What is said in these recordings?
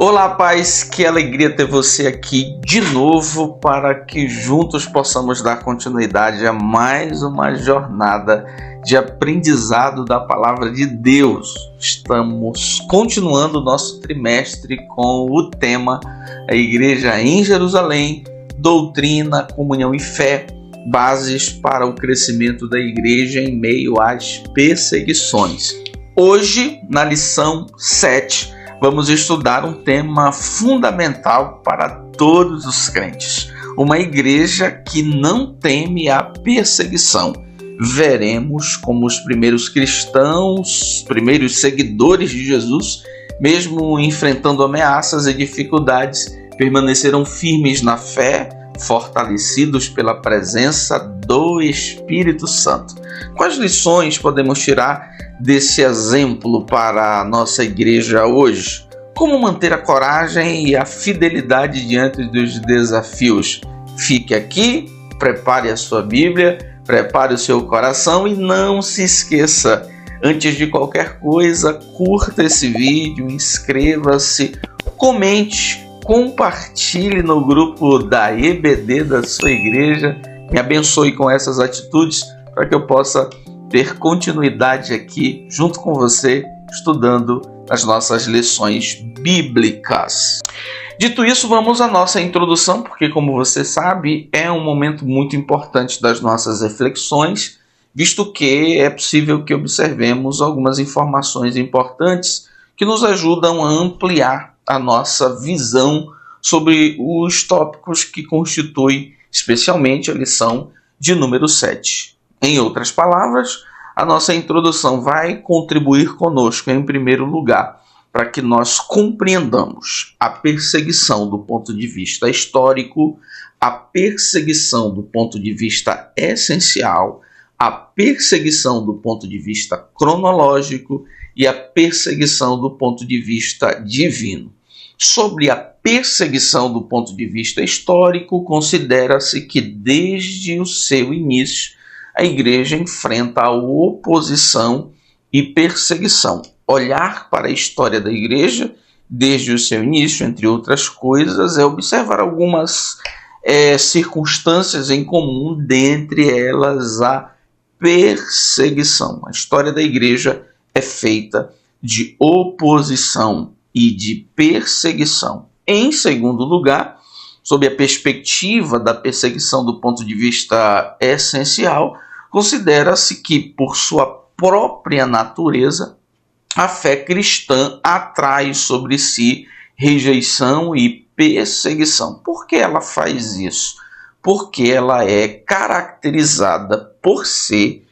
Olá, paz, que alegria ter você aqui de novo para que juntos possamos dar continuidade a mais uma jornada de aprendizado da Palavra de Deus. Estamos continuando o nosso trimestre com o tema A Igreja em Jerusalém, Doutrina, Comunhão e Fé, bases para o crescimento da igreja em meio às perseguições. Hoje, na lição 7, vamos estudar um tema fundamental para todos os crentes. Uma igreja que não teme a perseguição. Veremos como os primeiros cristãos, os primeiros seguidores de Jesus, mesmo enfrentando ameaças e dificuldades, permaneceram firmes na fé, fortalecidos pela presença do Espírito Santo. Quais lições podemos tirar desse exemplo para a nossa igreja hoje? Como manter a coragem e a fidelidade diante dos desafios? Fique aqui, prepare a sua Bíblia, prepare o seu coração e não se esqueça, antes de qualquer coisa, curta esse vídeo, inscreva-se, comente, compartilhe no grupo da EBD da sua igreja, me abençoe com essas atitudes para que eu possa ter continuidade aqui junto com você, estudando as nossas lições bíblicas. Dito isso, vamos à nossa introdução, porque como você sabe, é um momento muito importante das nossas reflexões, visto que é possível que observemos algumas informações importantes que nos ajudam a ampliar a nossa visão sobre os tópicos que constituem especialmente a lição de número 7. Em outras palavras, a nossa introdução vai contribuir conosco, em primeiro lugar, para que nós compreendamos a perseguição do ponto de vista histórico, a perseguição do ponto de vista essencial, a perseguição do ponto de vista cronológico e a perseguição do ponto de vista divino. Sobre a perseguição do ponto de vista histórico, considera-se que desde o seu início, a igreja enfrenta a oposição e perseguição. Olhar para a história da igreja, desde o seu início, entre outras coisas, é observar algumas circunstâncias em comum, dentre elas a perseguição. A história da igreja é feita de oposição e de perseguição. Em segundo lugar, sob a perspectiva da perseguição do ponto de vista essencial, considera-se que, por sua própria natureza, a fé cristã atrai sobre si rejeição e perseguição. Por que ela faz isso? Porque ela é caracterizada por ser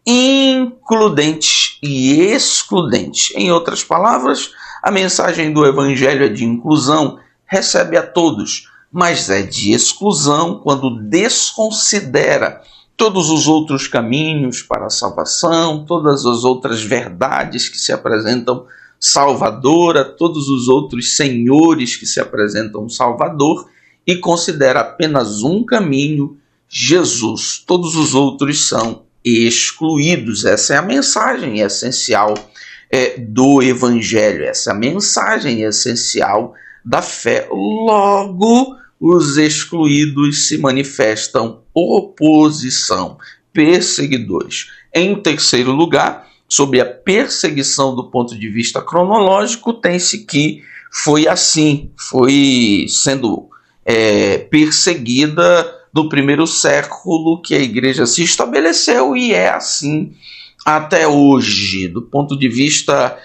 includente e excludente. Em outras palavras, a mensagem do Evangelho é de inclusão, recebe a todos, mas é de exclusão quando desconsidera todos os outros caminhos para a salvação, todas as outras verdades que se apresentam salvadora, todos os outros senhores que se apresentam salvador, e considera apenas um caminho, Jesus. Todos os outros são excluídos. Essa é a mensagem essencial do Evangelho, essa é a mensagem essencial da fé. Logo, os excluídos se manifestam oposição, perseguidores. Em terceiro lugar, sob a perseguição do ponto de vista cronológico, tem-se que foi sendo perseguida no primeiro século que a igreja se estabeleceu e é assim até hoje. Do ponto de vista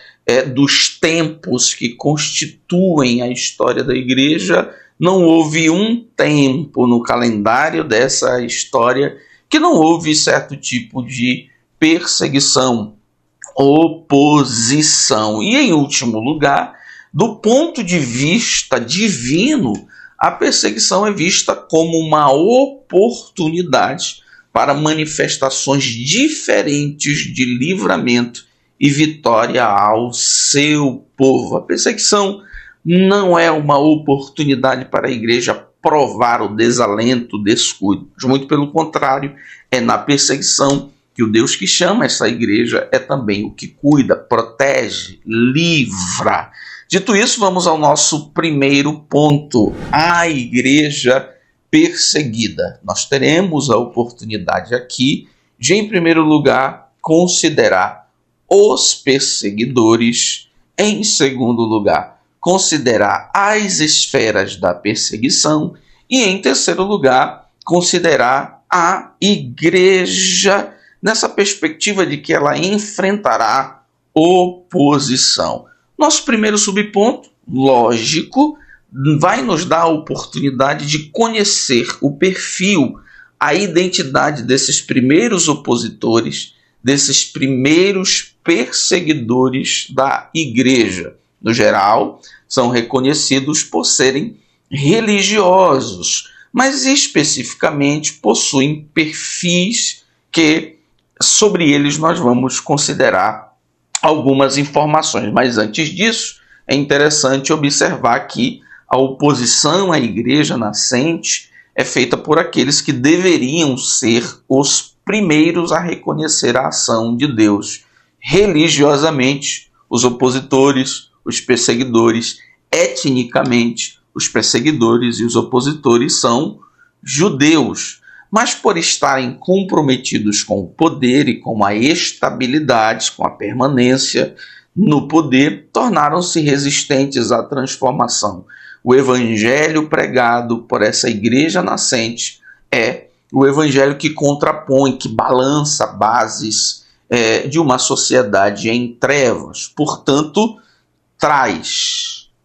dos tempos que constituem a história da igreja, não houve um tempo no calendário dessa história que não houve certo tipo de perseguição, oposição. E, em último lugar, do ponto de vista divino, a perseguição é vista como uma oportunidade para manifestações diferentes de livramento e vitória ao seu povo. A perseguição não é uma oportunidade para a igreja provar o desalento, o descuido. Muito pelo contrário, é na perseguição que o Deus que chama essa igreja é também o que cuida, protege, livra. Dito isso, vamos ao nosso primeiro ponto: a igreja perseguida. Nós teremos a oportunidade aqui de, em primeiro lugar, considerar os perseguidores, em segundo lugar, considerar as esferas da perseguição e, em terceiro lugar, considerar a igreja nessa perspectiva de que ela enfrentará oposição. Nosso primeiro subponto, lógico, vai nos dar a oportunidade de conhecer o perfil, a identidade desses primeiros opositores, desses primeiros perseguidores da igreja. No geral, são reconhecidos por serem religiosos, mas especificamente possuem perfis que sobre eles nós vamos considerar algumas informações. Mas antes disso, é interessante observar que a oposição à igreja nascente é feita por aqueles que deveriam ser os primeiros a reconhecer a ação de Deus. Religiosamente, os opositores, os perseguidores; etnicamente, os perseguidores e os opositores são judeus. Mas por estarem comprometidos com o poder e com a estabilidade, com a permanência no poder, tornaram-se resistentes à transformação. O evangelho pregado por essa igreja nascente é o evangelho que contrapõe, que balança bases de uma sociedade em trevas. Portanto,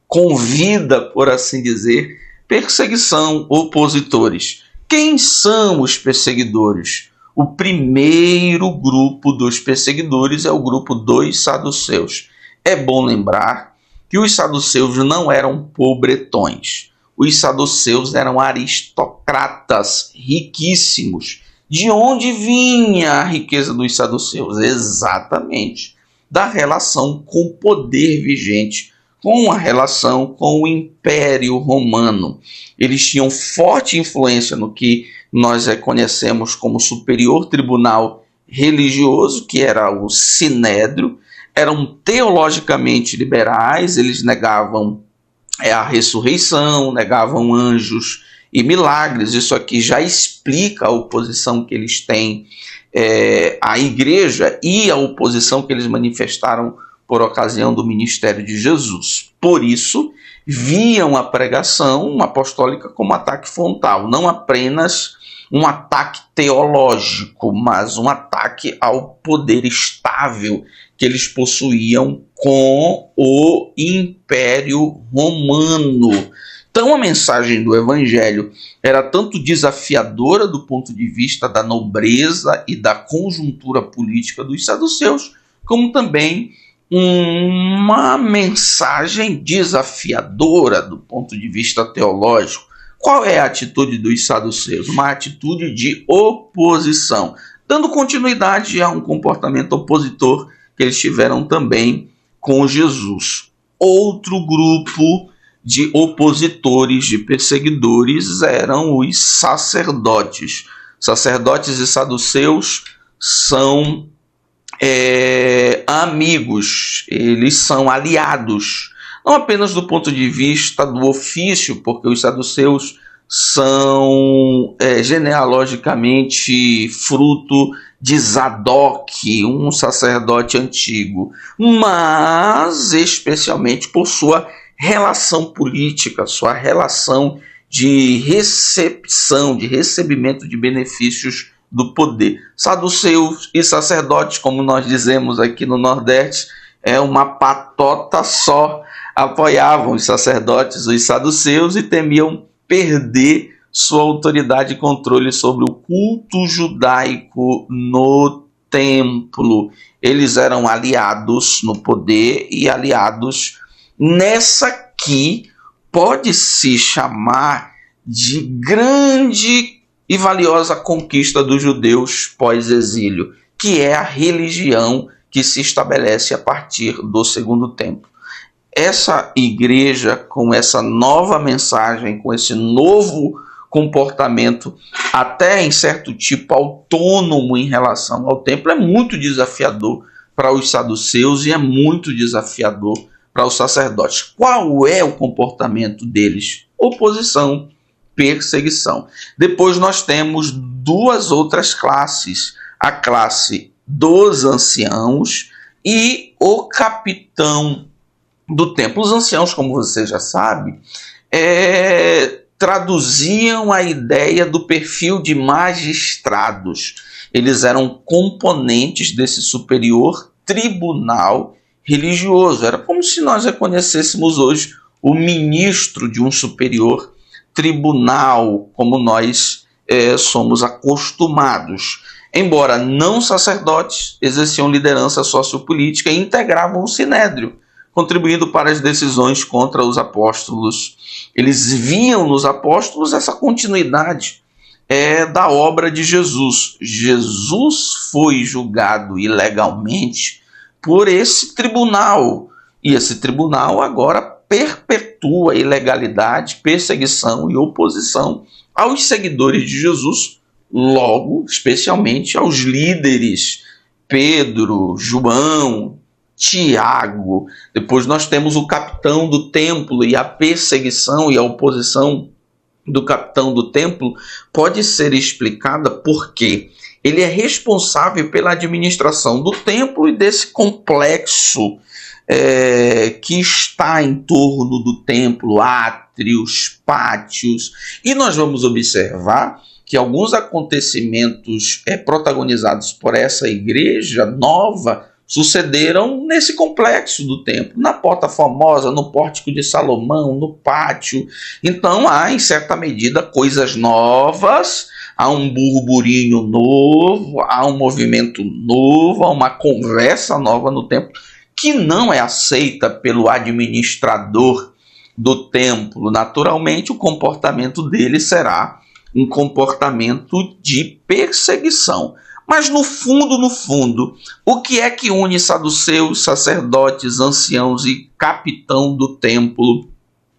convida, por assim dizer, perseguição, opositores. Quem são os perseguidores? O primeiro grupo dos perseguidores é o grupo dos saduceus. É bom lembrar que os saduceus não eram pobretões. Os saduceus eram aristocratas riquíssimos. De onde vinha a riqueza dos saduceus? Exatamente da relação com o poder vigente, com a relação com o Império Romano. Eles tinham forte influência no que nós conhecemos como superior tribunal religioso, que era o Sinédrio. Eram teologicamente liberais, eles negavam a ressurreição, negavam anjos e milagres. Isso aqui já explica a oposição que eles têm à igreja e a oposição que eles manifestaram por ocasião do ministério de Jesus. Por isso, viam a pregação apostólica como ataque frontal, não apenas um ataque teológico, mas um ataque ao poder estável que eles possuíam com o Império Romano. Então a mensagem do Evangelho era tanto desafiadora do ponto de vista da nobreza e da conjuntura política dos saduceus, como também uma mensagem desafiadora do ponto de vista teológico. Qual é a atitude dos saduceus? Uma atitude de oposição, dando continuidade a um comportamento opositor que eles tiveram também com Jesus. Outro grupo de opositores, de perseguidores, eram os sacerdotes. Sacerdotes e saduceus são amigos, eles são aliados, não apenas do ponto de vista do ofício, porque os saduceus são genealogicamente fruto de Zadok, um sacerdote antigo, mas especialmente por sua relação política, sua relação de recepção, de recebimento de benefícios do poder. Saduceus e sacerdotes, como nós dizemos aqui no Nordeste, é uma patota só. Apoiavam os sacerdotes, os saduceus, e temiam perder sua autoridade e controle sobre o culto judaico no templo. Eles eram aliados no poder e aliados nessa que pode-se chamar de grande e valiosa conquista dos judeus pós-exílio, que é a religião que se estabelece a partir do Segundo Templo. Essa igreja, com essa nova mensagem, com esse novo comportamento, até em certo tipo autônomo em relação ao templo, é muito desafiador para os saduceus e é muito desafiador para os sacerdotes. Qual é o comportamento deles? Oposição, perseguição. Depois nós temos duas outras classes, a classe dos anciãos e o capitão do templo. Os anciãos, como você já sabe, traduziam a ideia do perfil de magistrados. Eles eram componentes desse superior tribunal religioso. Era como se nós reconhecêssemos hoje o ministro de um superior tribunal, como nós somos acostumados. Embora não sacerdotes, exerciam liderança sociopolítica e integravam o sinédrio, contribuindo para as decisões contra os apóstolos. Eles viam nos apóstolos essa continuidade da obra de Jesus. Jesus foi julgado ilegalmente por esse tribunal, e esse tribunal agora perpetua a ilegalidade, perseguição e oposição aos seguidores de Jesus, logo, especialmente aos líderes Pedro, João, Tiago. Depois nós temos o capitão do templo, e a perseguição e a oposição do capitão do templo pode ser explicada porque ele é responsável pela administração do templo e desse complexo que está em torno do templo, átrios, pátios. E nós vamos observar que alguns acontecimentos protagonizados por essa igreja nova sucederam nesse complexo do templo, na Porta Formosa, no Pórtico de Salomão, no pátio. Então há, em certa medida, coisas novas, há um burburinho novo, há um movimento novo, há uma conversa nova no templo que não é aceita pelo administrador do templo. Naturalmente, o comportamento dele será um comportamento de perseguição. Mas no fundo, o que é que une saduceus, sacerdotes, anciãos e capitão do templo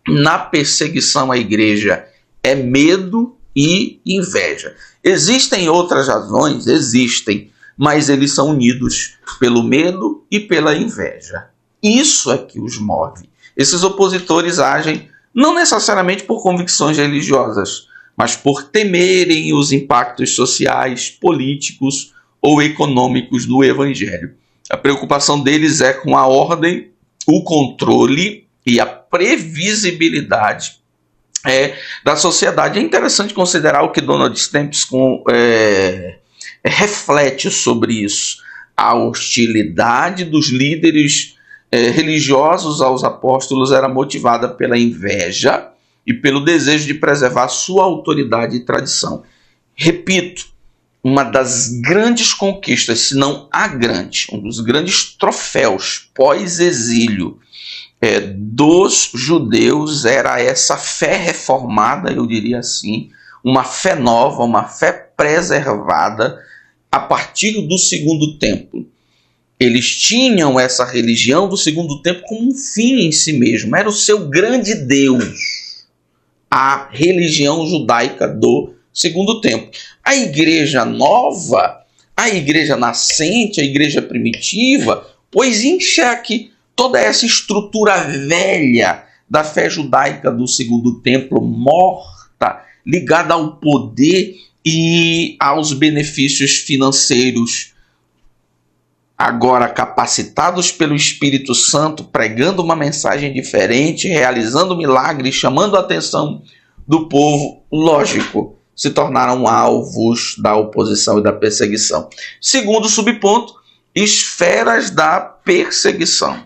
na perseguição à igreja? É medo e inveja. Existem outras razões? Existem, mas eles são unidos pelo medo e pela inveja. Isso é que os move. Esses opositores agem não necessariamente por convicções religiosas, mas por temerem os impactos sociais, políticos ou econômicos do evangelho. A preocupação deles é com a ordem, o controle e a previsibilidade da sociedade. É interessante considerar o que Donald Stamps reflete sobre isso. A hostilidade dos líderes religiosos aos apóstolos era motivada pela inveja e pelo desejo de preservar sua autoridade e tradição. Repito, uma das grandes conquistas, se não a grande, um dos grandes troféus pós-exílio dos judeus era essa fé reformada, eu diria assim, uma fé nova, uma fé preservada a partir do segundo templo. Eles tinham essa religião do segundo templo como um fim em si mesmo, era o seu grande Deus. A religião judaica do segundo templo. A igreja nova, a igreja nascente, a igreja primitiva, pôs em xeque toda essa estrutura velha da fé judaica do segundo templo, morta, ligada ao poder e aos benefícios financeiros. Agora capacitados pelo Espírito Santo, pregando uma mensagem diferente, realizando milagres, chamando a atenção do povo, lógico, se tornaram alvos da oposição e da perseguição. Segundo subponto, esferas da perseguição.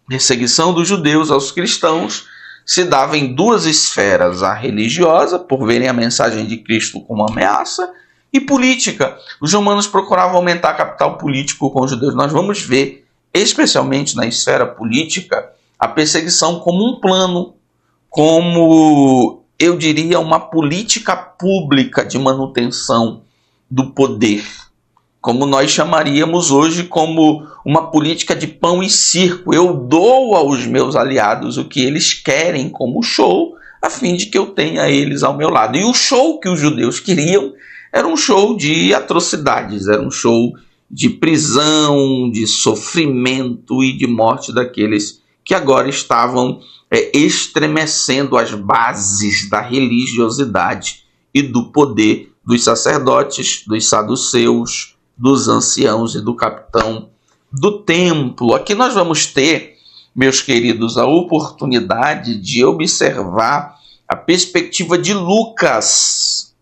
Perseguição dos judeus aos cristãos se dava em duas esferas: a religiosa, por verem a mensagem de Cristo como ameaça, e política. Os romanos procuravam aumentar capital político com os judeus. Nós vamos ver, especialmente na esfera política, a perseguição como um plano, como, eu diria, uma política pública de manutenção do poder. Como nós chamaríamos hoje como uma política de pão e circo. Eu dou aos meus aliados o que eles querem como show, a fim de que eu tenha eles ao meu lado. E o show que os judeus queriam era um show de atrocidades, era um show de prisão, de sofrimento e de morte daqueles que agora estavam estremecendo as bases da religiosidade e do poder dos sacerdotes, dos saduceus, dos anciãos e do capitão do templo. Aqui nós vamos ter, meus queridos, a oportunidade de observar a perspectiva de Lucas,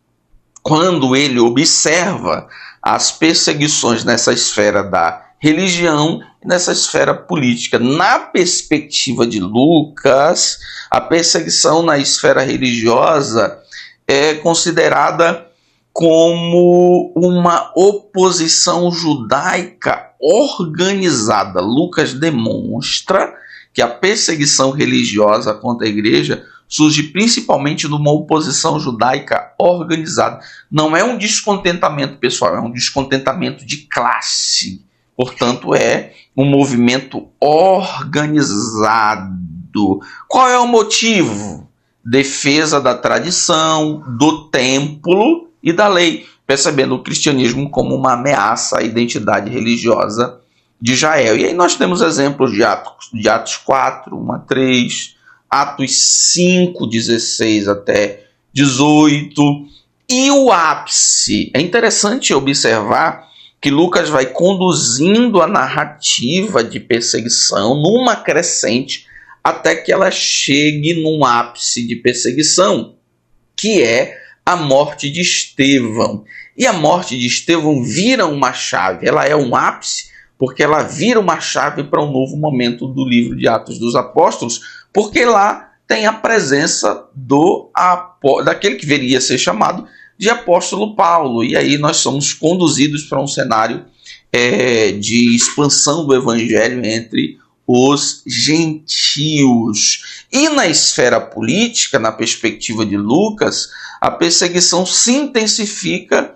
quando ele observa as perseguições nessa esfera da religião e nessa esfera política. Na perspectiva de Lucas, a perseguição na esfera religiosa é considerada como uma oposição judaica organizada. Lucas demonstra que a perseguição religiosa contra a igreja surge principalmente numa oposição judaica organizada. Não é um descontentamento pessoal, é um descontentamento de classe. Portanto, é um movimento organizado. Qual é o motivo? Defesa da tradição, do templo e da lei, percebendo o cristianismo como uma ameaça à identidade religiosa de Israel. E aí nós temos exemplos de Atos 4, 1 a 3, Atos 5, 16 até 18. E o ápice. É interessante observar que Lucas vai conduzindo a narrativa de perseguição numa crescente até que ela chegue num ápice de perseguição, que é a morte de Estevão. E a morte de Estevão vira uma chave, ela é um ápice, porque ela vira uma chave para um novo momento do livro de Atos dos Apóstolos, porque lá tem a presença daquele que viria a ser chamado de apóstolo Paulo. E aí nós somos conduzidos para um cenário de expansão do evangelho entre os gentios. E na esfera política, na perspectiva de Lucas, a perseguição se intensifica,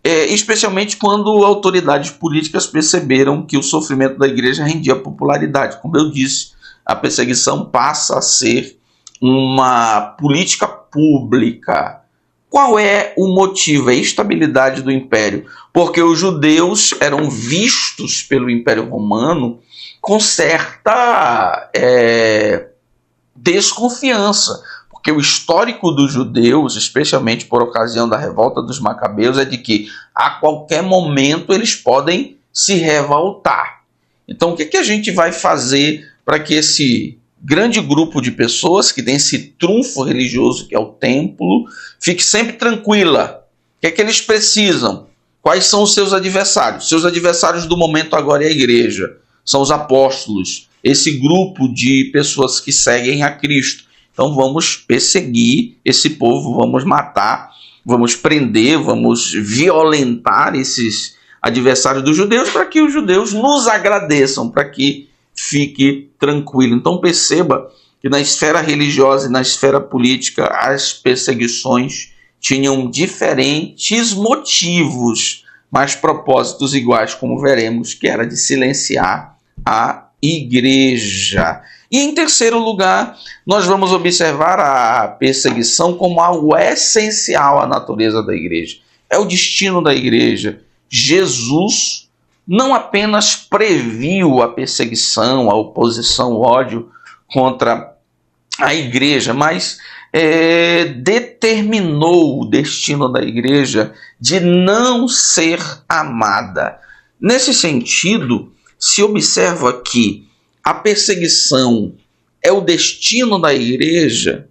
especialmente quando autoridades políticas perceberam que o sofrimento da igreja rendia popularidade. Como eu disse, a perseguição passa a ser uma política pública. Qual é o motivo? É a estabilidade do império. Porque os judeus eram vistos pelo Império Romano com certa desconfiança. Porque o histórico dos judeus, especialmente por ocasião da revolta dos Macabeus, é de que a qualquer momento eles podem se revoltar. Então o que a gente vai fazer para que esse grande grupo de pessoas que tem esse trunfo religioso que é o templo fique sempre tranquila? O que eles precisam? Quais são os seus adversários? Seus adversários do momento agora é a igreja, são os apóstolos, esse grupo de pessoas que seguem a Cristo. Então vamos perseguir esse povo, vamos matar, vamos prender, vamos violentar esses adversários dos judeus para que os judeus nos agradeçam, para que fique tranquilo. Então perceba que na esfera religiosa e na esfera política as perseguições tinham diferentes motivos, mas propósitos iguais, como veremos, que era de silenciar a igreja. E em terceiro lugar, nós vamos observar a perseguição como algo essencial à natureza da igreja. É o destino da igreja. Jesus não apenas previu a perseguição, a oposição, o ódio contra a igreja, mas determinou o destino da igreja de não ser amada. Nesse sentido, se observa que a perseguição é o destino da igreja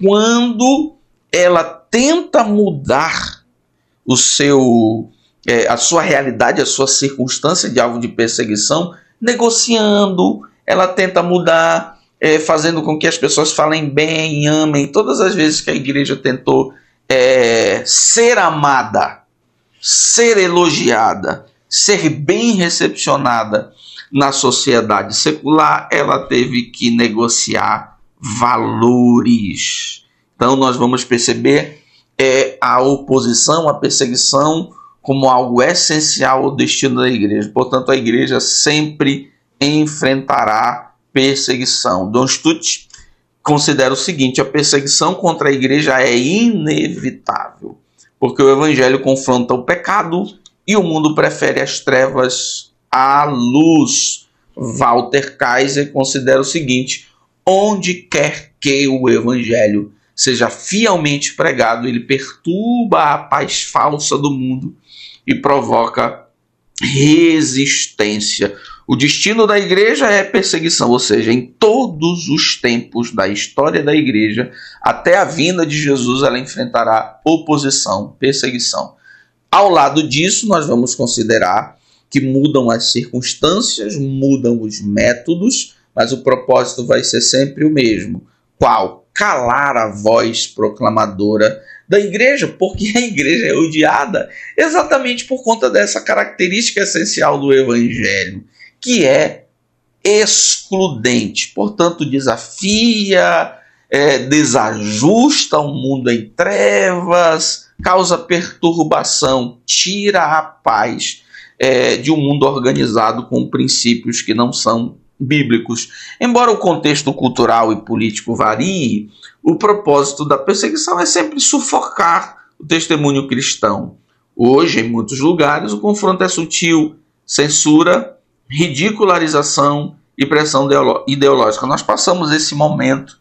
quando ela tenta mudar a sua realidade, a sua circunstância de alvo de perseguição, negociando, ela tenta mudar, fazendo com que as pessoas falem bem, amem. Todas as vezes que a igreja tentou ser amada, ser elogiada, ser bem recepcionada na sociedade secular, ela teve que negociar valores. Então nós vamos perceber a oposição, a perseguição como algo essencial ao destino da igreja. Portanto, a igreja sempre enfrentará perseguição. Don Stott considera o seguinte: a perseguição contra a igreja é inevitável, porque o evangelho confronta o pecado e o mundo prefere as trevas à luz. Walter Kaiser considera o seguinte: onde quer que o evangelho seja fielmente pregado, ele perturba a paz falsa do mundo e provoca resistência. O destino da igreja é perseguição, ou seja, em todos os tempos da história da igreja, até a vinda de Jesus, ela enfrentará oposição, perseguição. Ao lado disso, nós vamos considerar que mudam as circunstâncias, mudam os métodos, mas o propósito vai ser sempre o mesmo. Qual? Calar a voz proclamadora da igreja, porque a igreja é odiada exatamente por conta dessa característica essencial do evangelho, que é excludente, portanto desafia, desajusta o mundo em trevas, causa perturbação, tira a paz de um mundo organizado com princípios que não são bíblicos. Embora o contexto cultural e político varie, o propósito da perseguição é sempre sufocar o testemunho cristão. Hoje, em muitos lugares, o confronto é sutil, censura, ridicularização e pressão ideológica. Nós passamos esse momento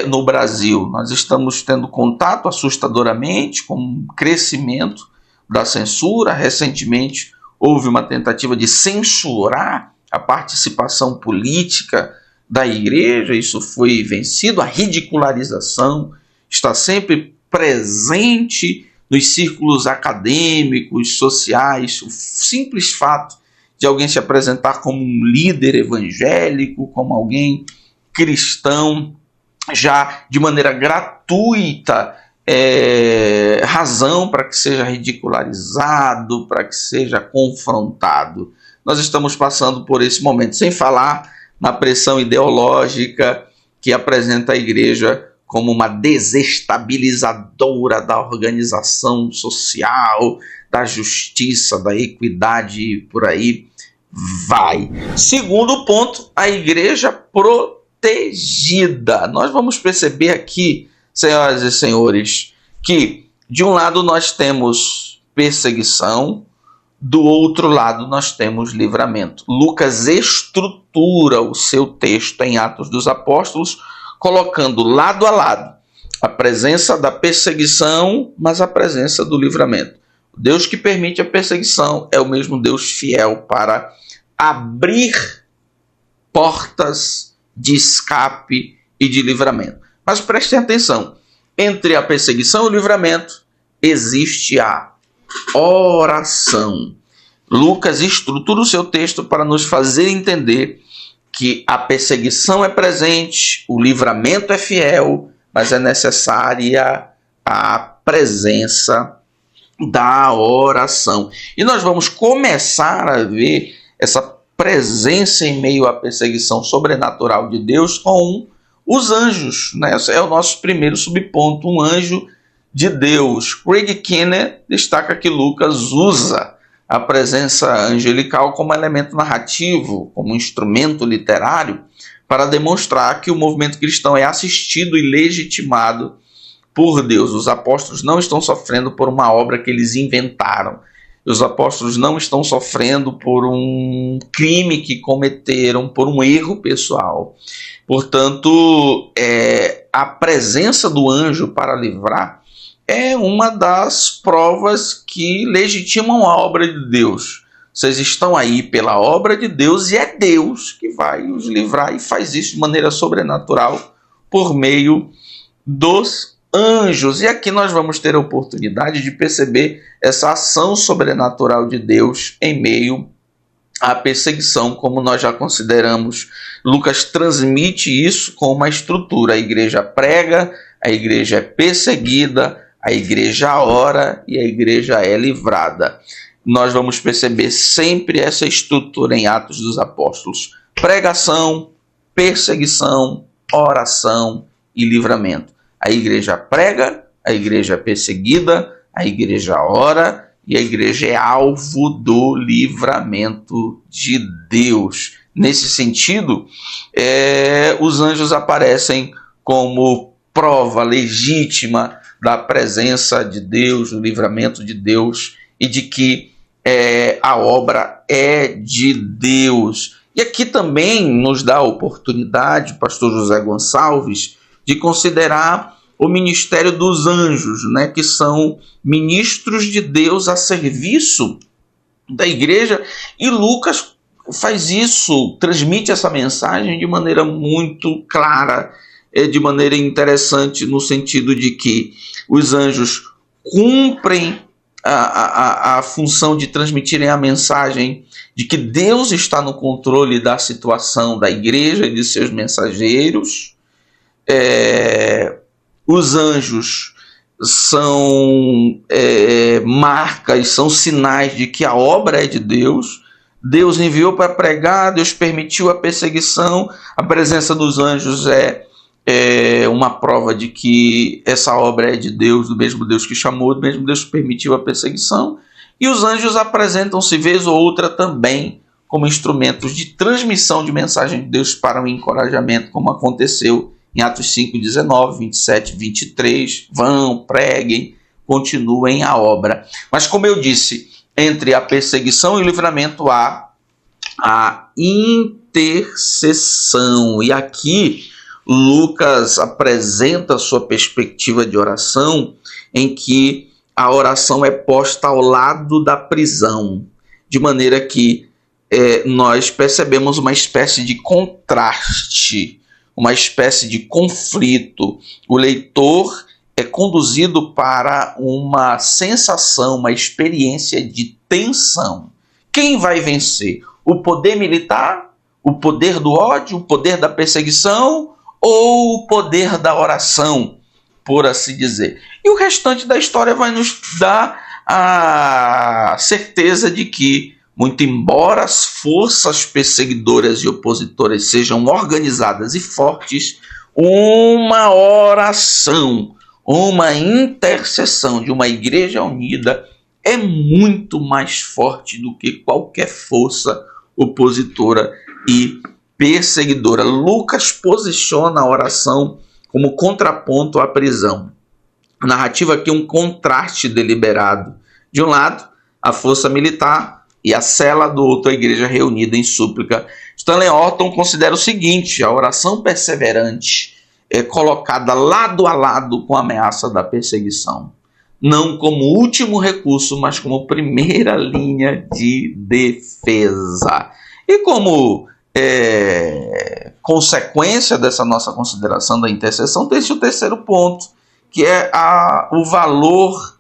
no Brasil. Nós estamos tendo contato assustadoramente com o crescimento da censura. Recentemente houve uma tentativa de censurar a participação política da igreja, isso foi vencido. A ridicularização está sempre presente nos círculos acadêmicos, sociais. O simples fato de alguém se apresentar como um líder evangélico, como alguém cristão, já de maneira gratuita, razão para que seja ridicularizado, para que seja confrontado. Nós estamos passando por esse momento, sem falar na pressão ideológica que apresenta a igreja como uma desestabilizadora da organização social, da justiça, da equidade e por aí vai. Segundo ponto, a igreja protegida. Nós vamos perceber aqui, senhoras e senhores, que de um lado nós temos perseguição, do outro lado nós temos livramento. Lucas estrutura o seu texto em Atos dos Apóstolos, colocando lado a lado a presença da perseguição, mas a presença do livramento. O Deus que permite a perseguição é o mesmo Deus fiel para abrir portas de escape e de livramento. Mas prestem atenção, entre a perseguição e o livramento existe a oração. Lucas estrutura o seu texto para nos fazer entender que a perseguição é presente, o livramento é fiel, mas é necessária a presença da oração. E nós vamos começar a ver essa presença em meio à perseguição sobrenatural de Deus com os anjos, né? É o nosso primeiro subponto, um anjo de Deus. Craig Keener destaca que Lucas usa a presença angelical como elemento narrativo, como instrumento literário, para demonstrar que o movimento cristão é assistido e legitimado por Deus. Os apóstolos não estão sofrendo por uma obra que eles inventaram. Os apóstolos não estão sofrendo por um crime que cometeram, por um erro pessoal. Portanto, a presença do anjo para livrar é uma das provas que legitimam a obra de Deus. Vocês estão aí pela obra de Deus e é Deus que vai os livrar e faz isso de maneira sobrenatural por meio dos anjos. E aqui nós vamos ter a oportunidade de perceber essa ação sobrenatural de Deus em meio à perseguição, como nós já consideramos. Lucas transmite isso com uma estrutura. A igreja prega, a igreja é perseguida, a igreja ora e a igreja é livrada. Nós vamos perceber sempre essa estrutura em Atos dos Apóstolos: pregação, perseguição, oração e livramento. A igreja prega, a igreja é perseguida, a igreja ora e a igreja é alvo do livramento de Deus. Nesse sentido, os anjos aparecem como prova legítima da presença de Deus, do livramento de Deus e de que a obra é de Deus. E aqui também nos dá a oportunidade, pastor José Gonçalves, de considerar o ministério dos anjos, né, que são ministros de Deus a serviço da igreja, e Lucas faz isso, transmite essa mensagem de maneira muito clara, de maneira interessante, no sentido de que os anjos cumprem a função de transmitirem a mensagem de que Deus está no controle da situação da igreja e de seus mensageiros. Os anjos são marcas, são sinais de que a obra é de Deus. Deus enviou para pregar, Deus permitiu a perseguição. A presença dos anjos é uma prova de que essa obra é de Deus, do mesmo Deus que chamou, do mesmo Deus que permitiu a perseguição. E os anjos apresentam-se vez ou outra também como instrumentos de transmissão de mensagem de Deus para o encorajamento, como aconteceu em Atos 5, 19, 27, 23. Vão, preguem, continuem a obra. Mas como eu disse, entre a perseguição e o livramento há a intercessão. E aqui Lucas apresenta a sua perspectiva de oração, em que a oração é posta ao lado da prisão, de maneira que nós percebemos uma espécie de contraste, uma espécie de conflito. O leitor é conduzido para uma sensação, uma experiência de tensão. Quem vai vencer? O poder militar? O poder do ódio? O poder da perseguição? Ou o poder da oração, por assim dizer? E o restante da história vai nos dar a certeza de que, muito embora as forças perseguidoras e opositoras sejam organizadas e fortes, uma oração, uma intercessão de uma igreja unida é muito mais forte do que qualquer força opositora e perseguidora. Lucas posiciona a oração como contraponto à prisão. A narrativa aqui é um contraste deliberado. De um lado, a força militar, e a cela do outro, a igreja reunida em súplica. Stanley Orton considera o seguinte: a oração perseverante é colocada lado a lado com a ameaça da perseguição, não como último recurso, mas como primeira linha de defesa. E como consequência dessa nossa consideração da intercessão, tem-se o terceiro ponto, que é o valor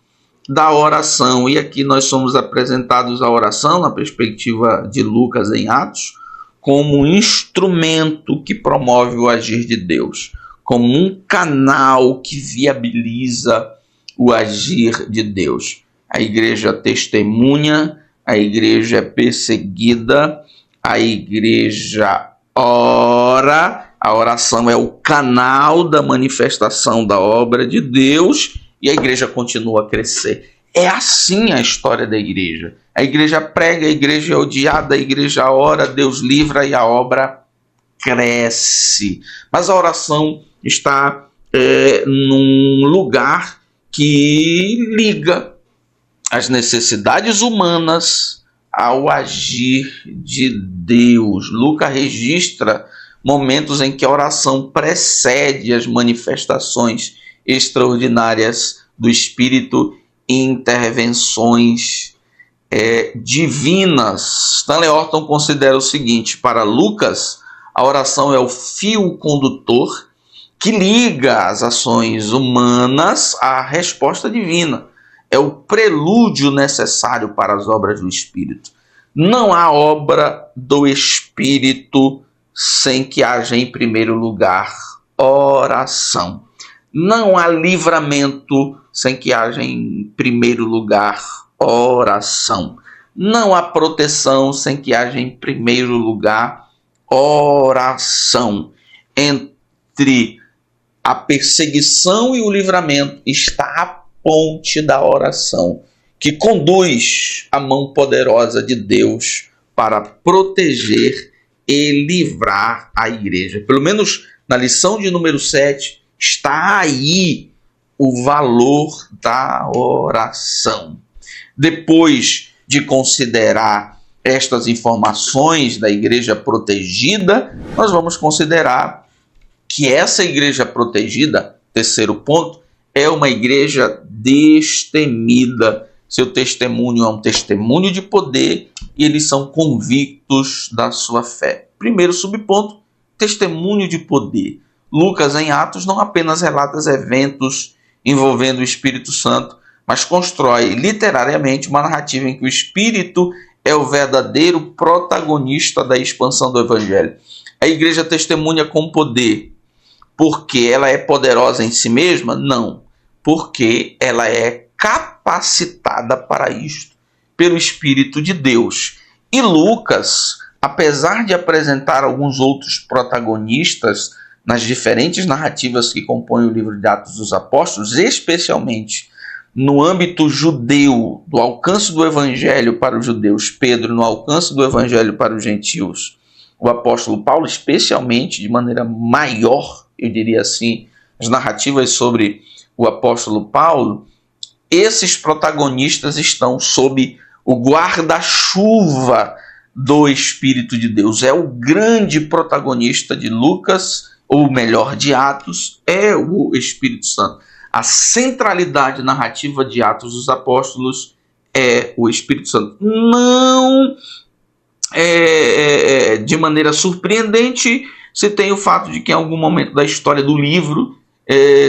da oração. E aqui nós somos apresentados a oração, na perspectiva de Lucas em Atos, como um instrumento que promove o agir de Deus, como um canal que viabiliza o agir de Deus. A igreja testemunha, a igreja é perseguida, a igreja ora, a oração é o canal da manifestação da obra de Deus, e a igreja continua a crescer. É assim a história da igreja. A igreja prega, a igreja é odiada, a igreja ora, Deus livra e a obra cresce. Mas a oração está num lugar que liga as necessidades humanas ao agir de Deus. Lucas registra momentos em que a oração precede as manifestações extraordinárias do Espírito e intervenções divinas. Stanley Orton considera o seguinte: para Lucas, a oração é o fio condutor que liga as ações humanas à resposta divina. É o prelúdio necessário para as obras do Espírito. Não há obra do Espírito sem que haja, em primeiro lugar, oração. Não há livramento sem que haja, em primeiro lugar, oração. Não há proteção sem que haja, em primeiro lugar, oração. Entre a perseguição e o livramento está a ponte da oração, que conduz a mão poderosa de Deus para proteger e livrar a igreja. Pelo menos na lição de número 7, está aí o valor da oração. Depois de considerar estas informações da igreja protegida, nós vamos considerar que essa igreja protegida, terceiro ponto, é uma igreja destemida. Seu testemunho é um testemunho de poder e eles são convictos da sua fé. Primeiro subponto, testemunho de poder. Lucas, em Atos, não apenas relata eventos envolvendo o Espírito Santo, mas constrói literariamente uma narrativa em que o Espírito é o verdadeiro protagonista da expansão do Evangelho. A igreja testemunha com poder porque ela é poderosa em si mesma? Não, porque ela é capacitada para isto pelo Espírito de Deus. E Lucas, apesar de apresentar alguns outros protagonistas nas diferentes narrativas que compõem o livro de Atos dos Apóstolos, especialmente no âmbito judeu, do alcance do evangelho para os judeus, Pedro no alcance do evangelho para os gentios, o apóstolo Paulo, especialmente de maneira maior, eu diria assim, as narrativas sobre o apóstolo Paulo, esses protagonistas estão sob o guarda-chuva do Espírito de Deus. É o grande protagonista de Lucas, ou melhor, de Atos, é o Espírito Santo. A centralidade narrativa de Atos dos Apóstolos é o Espírito Santo. Não de maneira surpreendente, se tem o fato de que em algum momento da história do livro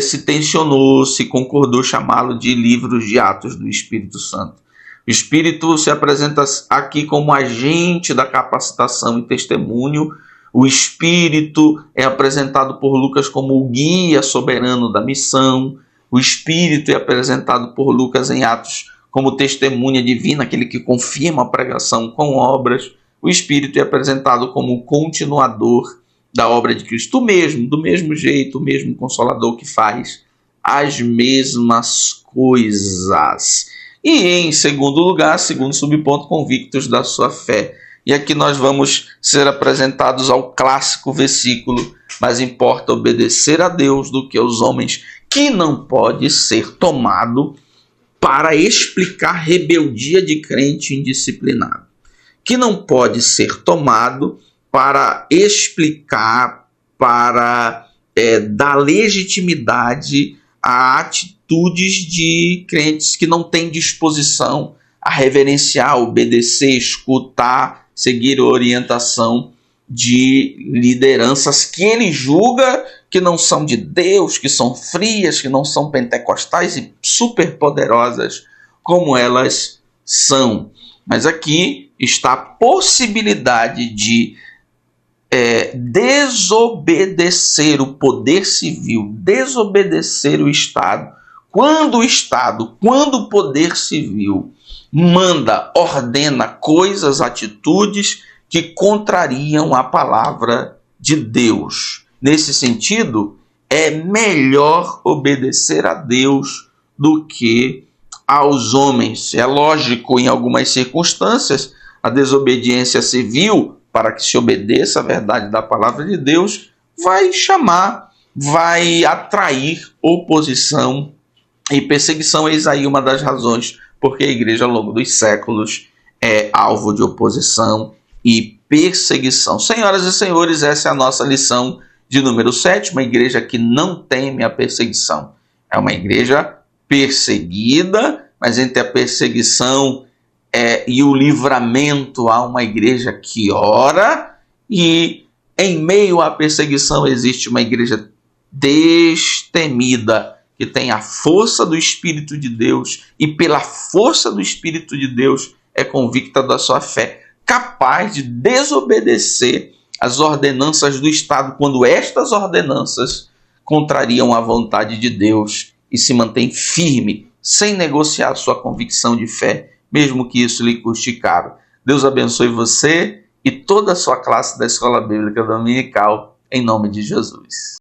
se tensionou, se concordou chamá-lo de livros de Atos do Espírito Santo. O Espírito se apresenta aqui como agente da capacitação e testemunho. O Espírito é apresentado por Lucas como o guia soberano da missão. O Espírito é apresentado por Lucas em Atos como testemunha divina, aquele que confirma a pregação com obras. O Espírito é apresentado como o continuador da obra de Cristo, do mesmo jeito, o mesmo Consolador que faz as mesmas coisas. E em segundo lugar, segundo subponto, convictos da sua fé. E aqui nós vamos ser apresentados ao clássico versículo: mas importa obedecer a Deus do que aos homens, que não pode ser tomado para explicar rebeldia de crente indisciplinado. Que não pode ser tomado para explicar, para dar legitimidade a atitudes de crentes que não têm disposição a reverenciar, obedecer, escutar, seguir a orientação de lideranças que ele julga que não são de Deus, que são frias, que não são pentecostais e superpoderosas como elas são. Mas aqui está a possibilidade de desobedecer o poder civil, desobedecer o Estado, quando o poder civil manda, ordena coisas, atitudes que contrariam a palavra de Deus. Nesse sentido, é melhor obedecer a Deus do que aos homens. É lógico, em algumas circunstâncias, a desobediência civil, para que se obedeça a verdade da palavra de Deus, vai atrair oposição e perseguição. Eis aí uma das razões porque a igreja ao longo dos séculos é alvo de oposição e perseguição. Senhoras e senhores, essa é a nossa lição de número 7, uma igreja que não teme a perseguição. É uma igreja perseguida, mas entre a perseguição e o livramento há uma igreja que ora, e em meio à perseguição existe uma igreja destemida, que tem a força do Espírito de Deus e pela força do Espírito de Deus é convicta da sua fé, capaz de desobedecer as ordenanças do Estado quando estas ordenanças contrariam a vontade de Deus, e se mantém firme, sem negociar sua convicção de fé, mesmo que isso lhe custe caro. Deus abençoe você e toda a sua classe da Escola Bíblica Dominical, em nome de Jesus.